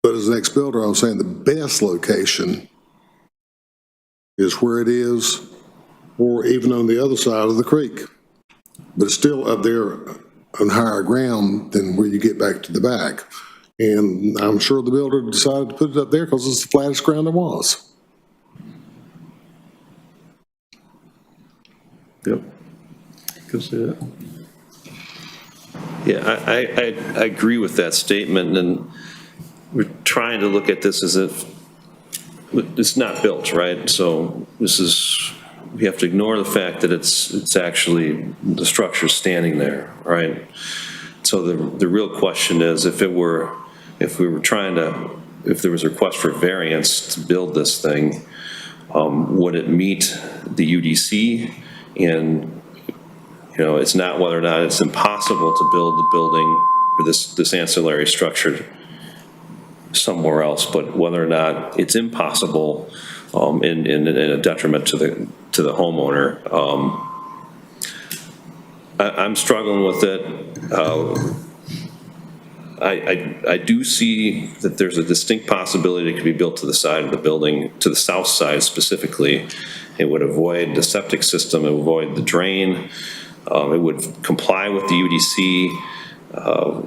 [SPEAKER 10] as an ex-builder, I'm saying the best location is where it is, or even on the other side of the creek. But it's still up there on higher ground than where you get back to the back. And I'm sure the builder decided to put it up there because it's the flattest ground there was.
[SPEAKER 1] Yep. Can see it.
[SPEAKER 8] Yeah, I agree with that statement, and we're trying to look at this as if it's not built, right? So this is, we have to ignore the fact that it's actually, the structure's standing there, right? So the real question is, if we were trying to if there was a request for variance to build this thing, would it meet the UDC? And, it's not whether or not it's impossible to build the building or this ancillary structure somewhere else, but whether or not it's impossible in a detriment to the homeowner. I'm struggling with it. I do see that there's a distinct possibility it could be built to the side of the building, to the south side specifically. It would avoid the septic system, it would avoid the drain, it would comply with the UDC.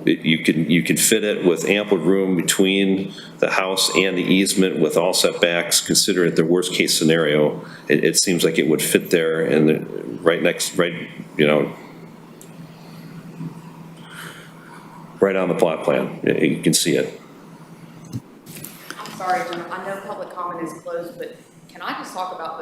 [SPEAKER 8] You could fit it with ample room between the house and the easement with all setbacks. Consider it the worst case scenario. It seems like it would fit there and right on the plot plan. You can see it.
[SPEAKER 5] I'm sorry, Jim, I know public comment is closed, but can I just talk about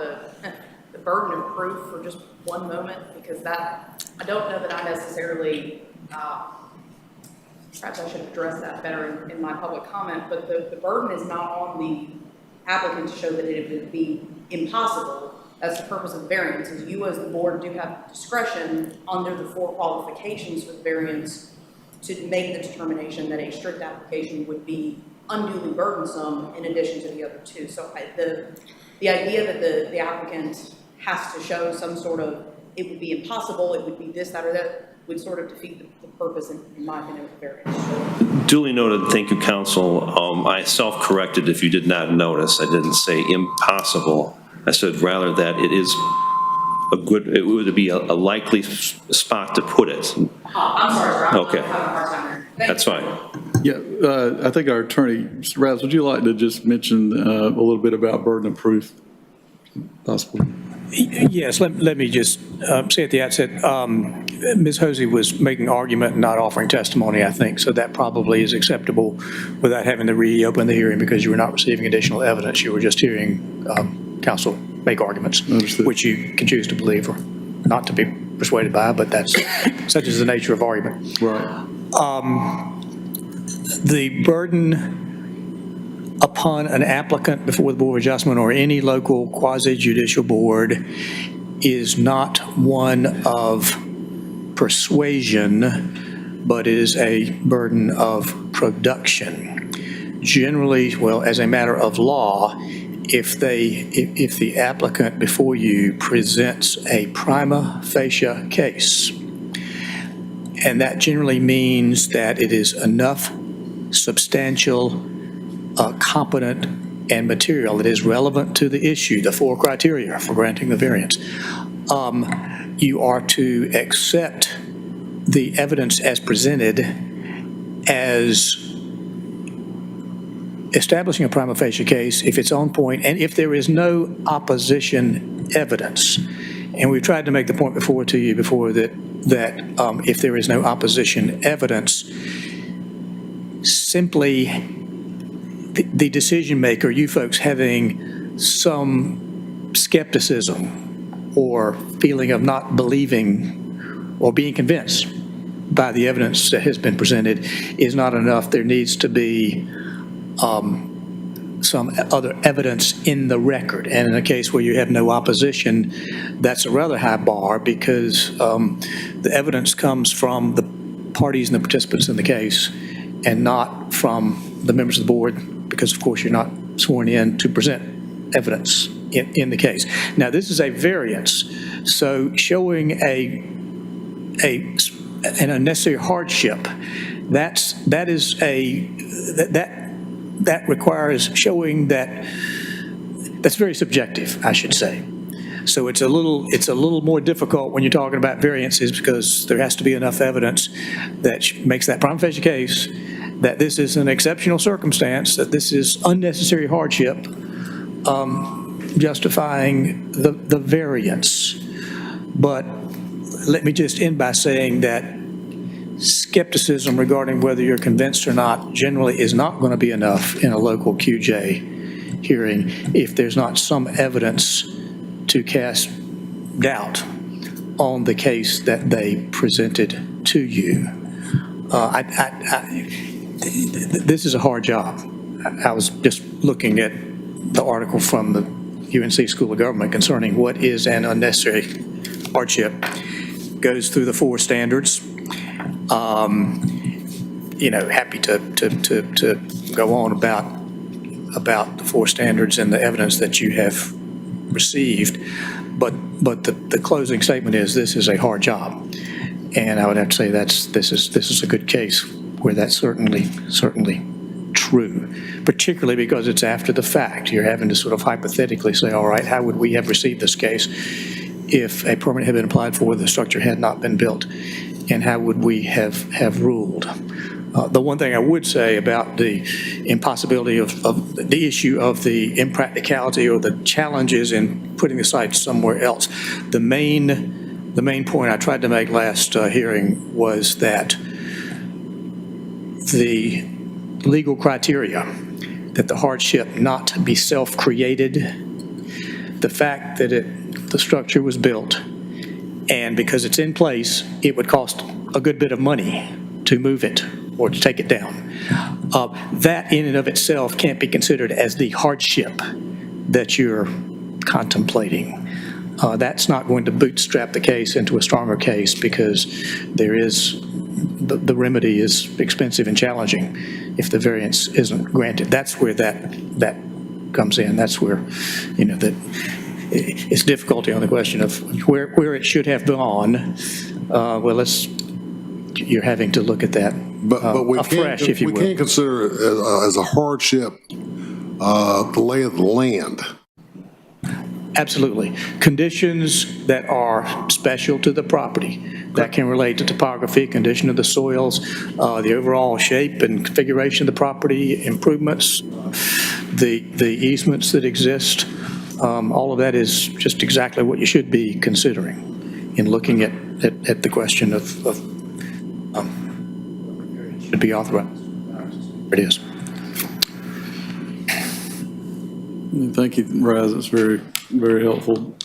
[SPEAKER 5] the burden of proof for just one moment? Because I don't know that I necessarily, perhaps I should address that better in my public comment, but the burden is not on the applicant to show that it would be impossible. That's the purpose of the variance, is you as the board do have discretion under the 4 qualifications for the variance to make the determination that a strict application would be unduly burdensome in addition to the other 2. So the idea that the applicant has to show some sort of, it would be impossible, it would be this, that, or that, would sort of defeat the purpose, in my opinion, of the variance.
[SPEAKER 8] Duly noted. Thank you, counsel. I self-corrected if you did not notice. I didn't say impossible. I said rather that it is it would be a likely spot to put it.
[SPEAKER 5] I'm sorry, I'm
[SPEAKER 8] Okay.
[SPEAKER 5] having a hard time here.
[SPEAKER 8] That's fine.
[SPEAKER 1] Yeah, I think our attorney, Mr. Raz, would you like to just mention a little bit about burden of proof, possibly?
[SPEAKER 11] Yes, let me just say at the outset, Ms. Hosey was making argument and not offering testimony, I think, so that probably is acceptable without having to reopen the hearing because you were not receiving additional evidence. You were just hearing counsel make arguments,
[SPEAKER 1] Understood.
[SPEAKER 11] which you can choose to believe or not to be persuaded by, but that's such is the nature of argument.
[SPEAKER 1] Right.
[SPEAKER 11] The burden upon an applicant before the Board of Adjustment or any local quasi-judicial board is not one of persuasion, but is a burden of production. Generally, well, as a matter of law, if the applicant before you presents a prima facie case, and that generally means that it is enough substantial, competent, and material that is relevant to the issue, the 4 criteria for granting the variance, you are to accept the evidence as presented as establishing a prima facie case if it's on point and if there is no opposition evidence. And we've tried to make the point before to you before that if there is no opposition evidence, simply the decision maker, you folks having some skepticism or feeling of not believing or being convinced by the evidence that has been presented is not enough. There needs to be some other evidence in the record. And in a case where you have no opposition, that's a rather high bar because the evidence comes from the parties and the participants in the case and not from the members of the board because, of course, you're not sworn in to present evidence in the case. Now, this is a variance, so showing an unnecessary hardship, that requires showing that's very subjective, I should say. So it's a little more difficult when you're talking about variances because there has to be enough evidence that makes that prima facie case that this is an exceptional circumstance, that this is unnecessary hardship, justifying the variance. But let me just end by saying that skepticism regarding whether you're convinced or not generally is not going to be enough in a local QJ hearing if there's not some evidence to cast doubt on the case that they presented to you. This is a hard job. I was just looking at the article from the UNC School of Government concerning what is an unnecessary hardship. Goes through the 4 standards. Happy to go on about the 4 standards and the evidence that you have received. But the closing statement is this is a hard job. And I would have to say this is a good case where that's certainly true, particularly because it's after the fact. You're having to sort of hypothetically say, all right, how would we have received this case if a permit had been applied for, the structure had not been built, and how would we have ruled? The one thing I would say about the impossibility of the issue of the impracticality or the challenges in putting the site somewhere else, the main point I tried to make last hearing was that the legal criteria that the hardship not be self-created, the fact that the structure was built, and because it's in place, it would cost a good bit of money to move it or to take it down. That in and of itself can't be considered as the hardship that you're contemplating. That's not going to bootstrap the case into a stronger case because the remedy is expensive and challenging if the variance isn't granted. That's where that comes in. That's where, it's difficulty on the question of where it should have gone. You're having to look at that
[SPEAKER 10] But we
[SPEAKER 11] afresh, if you will.
[SPEAKER 10] We can't consider it as a hardship the lay of the land.
[SPEAKER 11] Absolutely. Conditions that are special to the property that can relate to topography, condition of the soils, the overall shape and configuration of the property, improvements, the easements that exist. All of that is just exactly what you should be considering in looking at the question of should be authorized. It is.
[SPEAKER 1] Thank you, Raz. It's very, very helpful.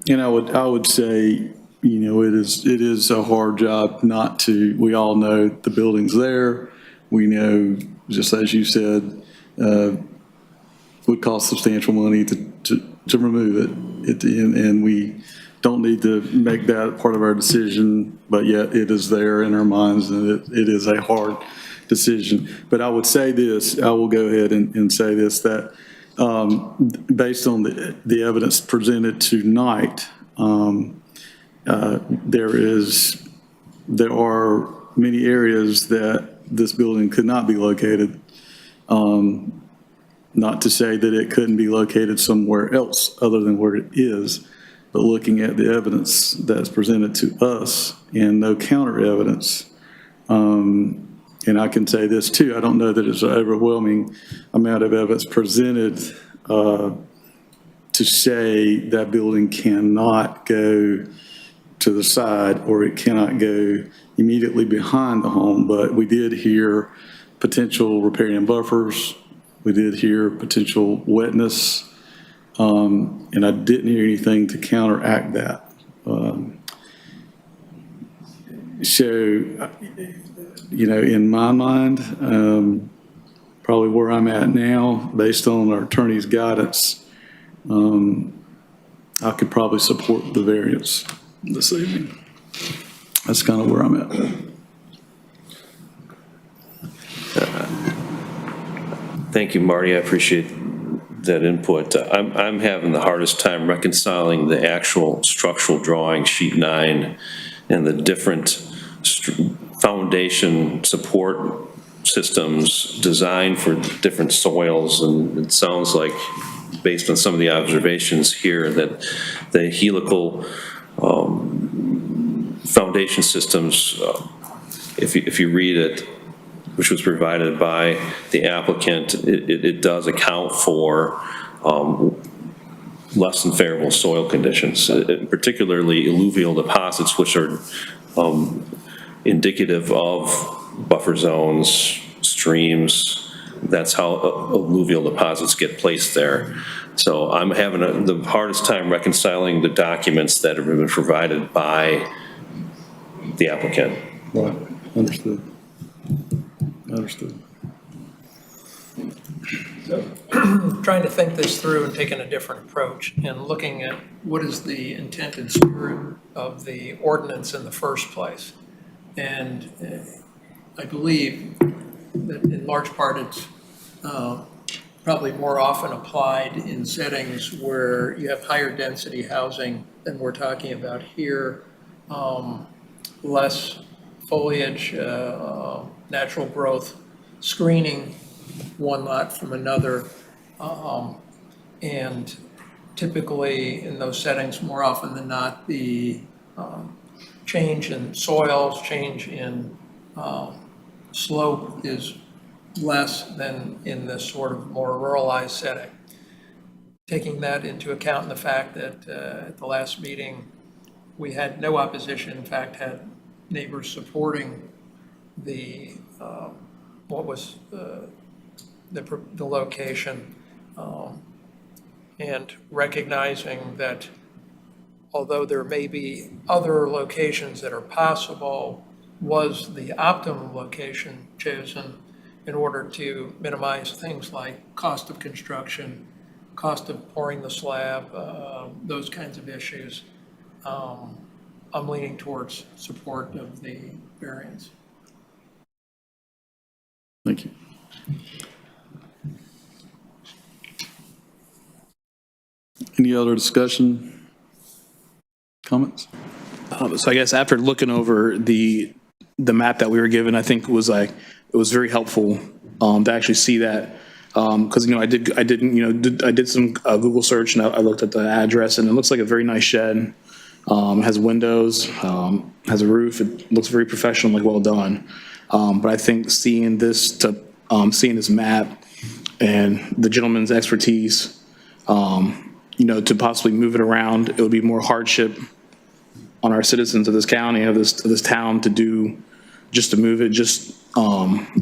[SPEAKER 1] And I would say, it is a hard job not to. We all know the building's there. We know, just as you said, would cost substantial money to remove it. And we don't need to make that part of our decision, but yet it is there in our minds, and it is a hard decision. But I would say this, I will go ahead and say this, that based on the evidence presented tonight, there are many areas that this building could not be located. Not to say that it couldn't be located somewhere else other than where it is, but looking at the evidence that's presented to us and no counter evidence, and I can say this too, I don't know that it's an overwhelming amount of evidence presented to say that building cannot go to the side or it cannot go immediately behind the home, but we did hear potential riparian buffers. We did hear potential wetness, and I didn't hear anything to counteract that. So, in my mind, probably where I'm at now, based on our attorney's guidance, I could probably support the variance this evening. That's kind of where I'm at.
[SPEAKER 8] Thank you, Marty. I appreciate that input. I'm having the hardest time reconciling the actual structural drawing, sheet 9, and the different foundation support systems designed for different soils. And it sounds like, based on some of the observations here, that the helical foundation systems, if you read it, which was provided by the applicant, it does account for less than favorable soil conditions, particularly alluvial deposits, which are indicative of buffer zones, streams. That's how alluvial deposits get placed there. So I'm having the hardest time reconciling the documents that have been provided by the applicant.
[SPEAKER 1] Right, understood. Understood.
[SPEAKER 2] So trying to think this through and taking a different approach and looking at what is the intent and spirit of the ordinance in the first place. And I believe that in large part it's probably more often applied in settings where you have higher density housing than we're talking about here, less foliage, natural growth, screening one lot from another. And typically in those settings, more often than not, the change in soils, change in slope is less than in this sort of more ruralized setting. Taking that into account and the fact that at the last meeting, we had no opposition, in fact, had neighbors supporting the, what was the location, and recognizing that although there may be other locations that are possible, was the optimum location chosen in order to minimize things like cost of construction, cost of pouring the slab, those kinds of issues. I'm leaning towards support of the variance.
[SPEAKER 1] Thank you. Any other discussion, comments?
[SPEAKER 3] So I guess after looking over the map that we were given, I think it was very helpful to actually see that, because I did some Google search and I looked at the address and it looks like a very nice shed. Has windows, has a roof. It looks very professional, like well done. But I think seeing this map and the gentleman's expertise, to possibly move it around, it would be more hardship on our citizens of this county, of this town to move it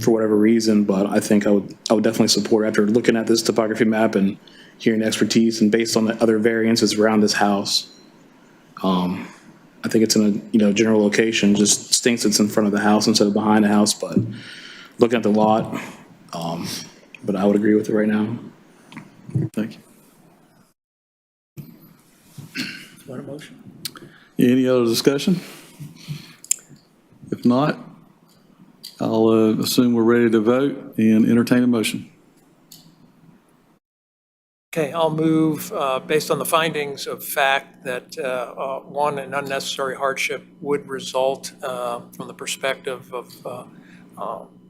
[SPEAKER 3] for whatever reason. But I think I would definitely support, after looking at this topography map and hearing the expertise and based on the other variances around this house. I think it's in a general location, just stinks it's in front of the house instead of behind the house, but looking at the lot, but I would agree with it right now.
[SPEAKER 1] Thank you.
[SPEAKER 2] Want a motion?
[SPEAKER 1] Any other discussion? If not, I'll assume we're ready to vote and entertain a motion.
[SPEAKER 2] Okay, I'll move, based on the findings of fact, that one, an unnecessary hardship would result from the perspective of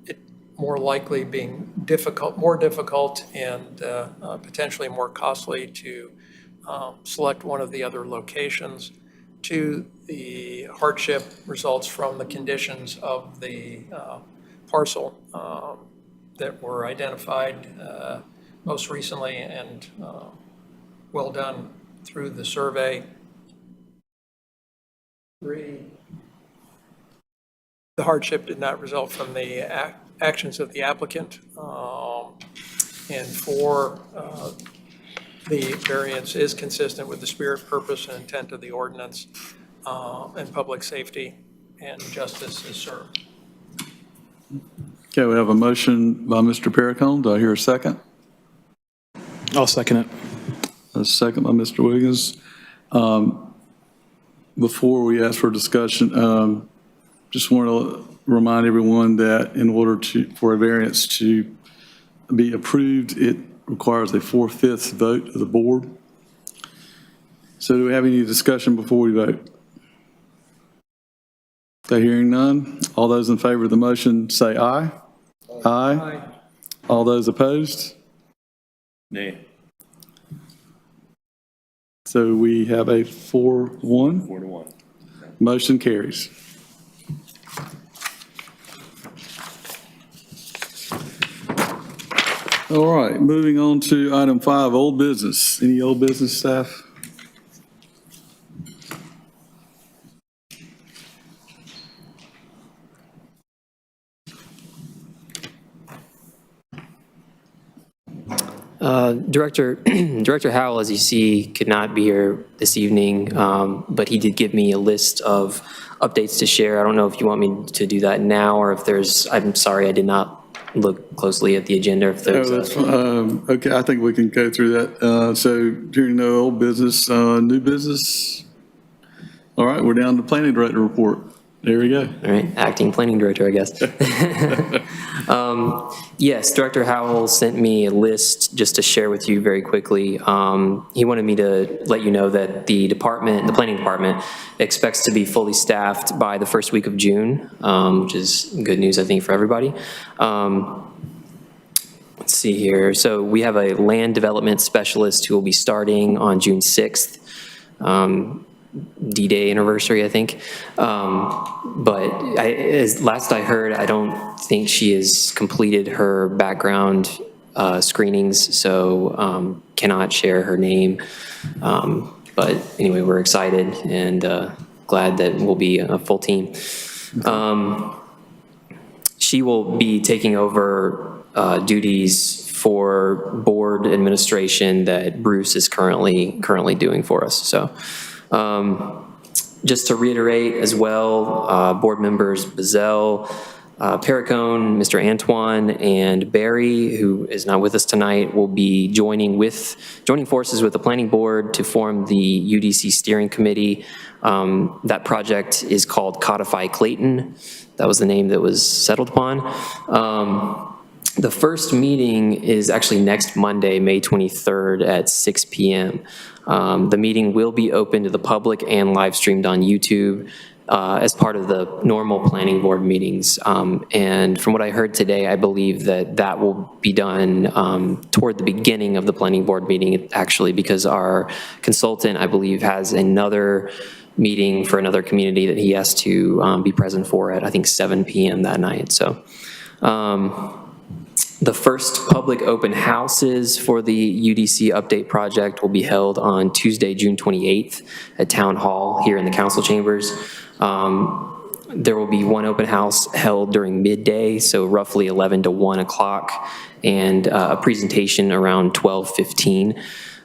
[SPEAKER 2] it more likely being more difficult and potentially more costly to select one of the other locations. Two, the hardship results from the conditions of the parcel that were identified most recently and well done through the survey. Three, the hardship did not result from the actions of the applicant. And four, the variance is consistent with the spirit, purpose, and intent of the ordinance, and public safety and justice is served.
[SPEAKER 1] Okay, we have a motion by Mr. Perricone. Do I hear a second?
[SPEAKER 3] I'll second it.
[SPEAKER 1] A second by Mr. Wiggins. Before we ask for discussion, just want to remind everyone that in order for a variance to be approved, it requires a 4/5 vote of the board. So do we have any discussion before we vote? Okay, hearing none. All those in favor of the motion say aye. Aye. All those opposed?
[SPEAKER 8] Nay.
[SPEAKER 1] So we have a 4-1.
[SPEAKER 8] 4-1.
[SPEAKER 1] Motion carries. All right, moving on to item 5, old business. Any old business, staff?
[SPEAKER 4] Director Howell, as you see, could not be here this evening, but he did give me a list of updates to share. I don't know if you want me to do that now or if I'm sorry, I did not look closely at the agenda if there's.
[SPEAKER 1] Oh, that's fine. Okay, I think we can go through that. So hearing no old business, new business. All right, we're down to planning director report. There we go.
[SPEAKER 4] All right, acting planning director, I guess. Yes, Director Howell sent me a list just to share with you very quickly. He wanted me to let you know that the planning department expects to be fully staffed by the first week of June, which is good news, I think, for everybody. Let's see here. So we have a land development specialist who will be starting on June 6th. D-Day anniversary, I think. But as last I heard, I don't think she has completed her background screenings, so cannot share her name. But anyway, we're excited and glad that we'll be a full team. She will be taking over duties for board administration that Bruce is currently doing for us. So. Just to reiterate as well, board members Bazell, Perricone, Mr. Antoine, and Barry, who is not with us tonight, will be joining forces with the planning board to form the UDC Steering Committee. That project is called Codify Clayton. That was the name that was settled upon. The first meeting is actually next Monday, May 23rd at 6 p.m. The meeting will be open to the public and live streamed on YouTube as part of the normal planning board meetings. And from what I heard today, I believe that will be done toward the beginning of the planning board meeting, actually, because our consultant, I believe, has another meeting for another community that he has to be present for at, I think, 7 p.m. that night. So. The first public open houses for the UDC update project will be held on Tuesday, June 28th at Town Hall here in the council chambers. There will be one open house held during midday, so roughly 11 to 1 o'clock, and a presentation around 12:15.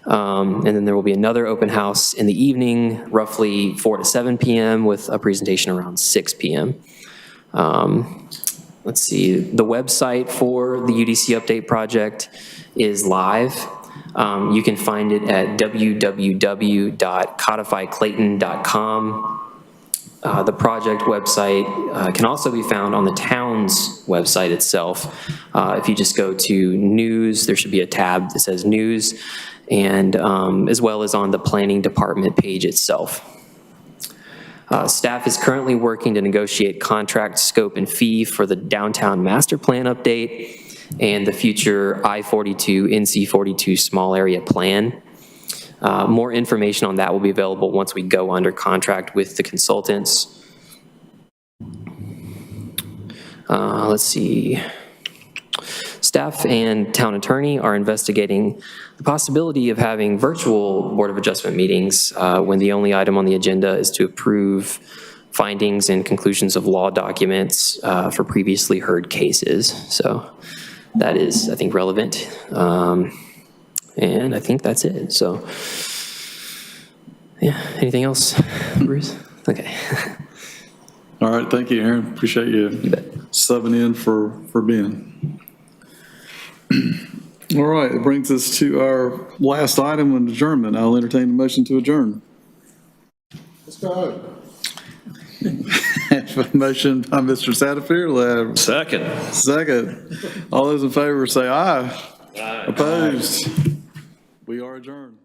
[SPEAKER 4] And then there will be another open house in the evening, roughly 4 to 7 p.m. with a presentation around 6 p.m. Let's see, the website for the UDC Update project is live. You can find it at www.codifyclayton.com. The project website can also be found on the town's website itself. If you just go to news, there should be a tab that says news, and as well as on the planning department page itself. Staff is currently working to negotiate contract scope and fee for the downtown master plan update and the future I-42, NC-42 small area plan. More information on that will be available once we go under contract with the consultants. Let's see. Staff and town attorney are investigating the possibility of having virtual Board of Adjustment meetings when the only item on the agenda is to approve findings and conclusions of law documents for previously heard cases. So that is, I think, relevant. And I think that's it. So, yeah, anything else, Bruce? Okay.
[SPEAKER 1] All right, thank you, Aaron. Appreciate you subbing in for Ben. All right, it brings us to our last item on adjournment. I'll entertain a motion to adjourn.
[SPEAKER 10] Let's go.
[SPEAKER 1] Motion by Mr. Satterfield. Second. All those in favor say aye. Aye. Opposed? We are adjourned.